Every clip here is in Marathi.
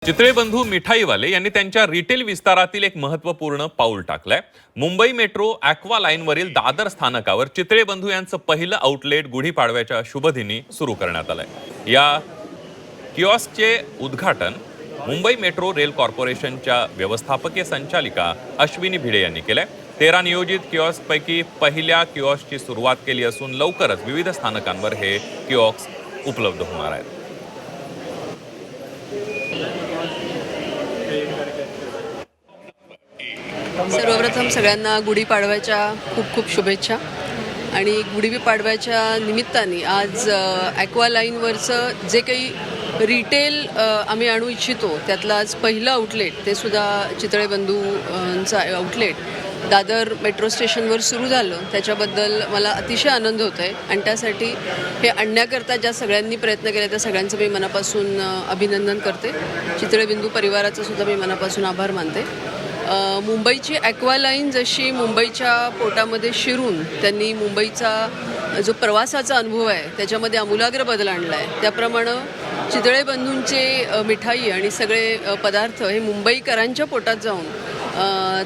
चितळे बंधू मिठाईवाले यांनी त्यांच्या रिटेल विस्तारातील एक महत्त्वपूर्ण पाऊल टाकलंय। मुंबई मेट्रो ॲक्वा लाईनवरील दादर स्थानकावर चितळे बंधू यांचं पहिलं आउटलेट गुढीपाडव्याच्या शुभदिनी सुरू करण्यात आलंय। या किऑस्कचे उद्घाटन मुंबई मेट्रो रेल कॉर्पोरेशनच्या व्यवस्थापकीय संचालिका अश्विनी भिडे यांनी केलंय। 13 नियोजित किऑस्कपैकी पहिल्या किऑस्कची सुरुवात केली असून लवकरच विविध स्थानकांवर हे किऑस्क उपलब्ध होणार आहेत। सर्वप्रथम सगळ्यांना गुढीपाडव्याच्या खूप खूप शुभेच्छा। आणि गुढीपाडव्याच्या निमित्ताने आज ॲक्वा लाईनवरचं जे काही रिटेल आम्ही आणू इच्छितो त्यातलं आज पहिलं आउटलेट ते सुद्धा चितळे बंधूंचं आउटलेट दादर मेट्रो स्टेशनवर सुरू झालं, त्याच्याबद्दल मला अतिशय आनंद होतो आहे। आणि त्यासाठी हे आणण्याकरता ज्या सगळ्यांनी प्रयत्न केले त्या सगळ्यांचं मी मनापासून अभिनंदन करते। चितळे बिंदू परिवाराचं सुद्धा मी मनापासून आभार मानते। मुंबईची ॲक्वा लाईन जशी मुंबईच्या पोटामध्ये शिरून त्यांनी मुंबईचा जो प्रवासाचा अनुभव आहे त्याच्यामध्ये आमूलाग्र बदल आणला आहे, त्याप्रमाणे चितळे बंधूंचे मिठाई आणि सगळे पदार्थ हे मुंबईकरांच्या पोटात जाऊन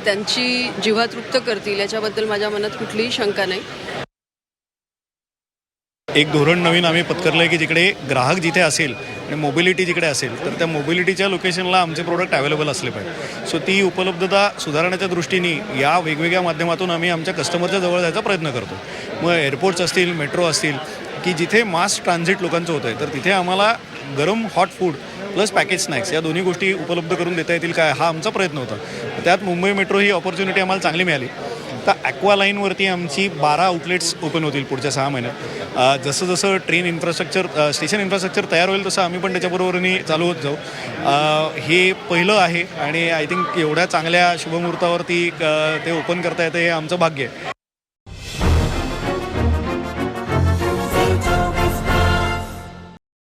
त्यांची जिव्हा तृप्त करतील याच्याबद्दल माझ्या मनात कुठलीही शंका नाही। एक धोरण नवीन आम्ही पत्करलं आहे की जिकडे ग्राहक जिथे असेल आणि मोबिलिटी जिकडे असेल तर त्या मोबिलिटीच्या लोकेशनला आमचे प्रोडक्ट अवेलेबल असले पाहिजे। सो ती उपलब्धता सुधारण्याच्या दृष्टीने या वेगवेगळ्या माध्यमातून आम्ही आमच्या कस्टमरच्या जवळ जायचा प्रयत्न करतो। मग एअरपोर्ट्स असतील, मेट्रो असतील की जिथे मास ट्रान्झिट लोकांचं होतं आहे तर तिथे आम्हाला गरम hot food plus package snacks या दोन्ही गोष्टी उपलब्ध करून देता येतील काय हा आमचा प्रयत्न होता। त्यात मुंबई मेट्रो ही ऑपॉर्च्युनिटी आम्हाला चांगली मिळाली। तर ॲक्वा लाईनवरती आमची 12 आउटलेट्स ओपन होतील पुढच्या 6 महिन्यात। जसं जसं ट्रेन इन्फ्रास्ट्रक्चर स्टेशन इन्फ्रास्ट्रक्चर तयार होईल तसं आम्ही पण त्याच्याबरोबरनी चालू होत जाऊ। हे पहिलं आहे आणि आय थिंक एवढ्या चांगल्या शुभमुहूर्तावरती ते ओपन करता येतं हे आमचं भाग्य आहे।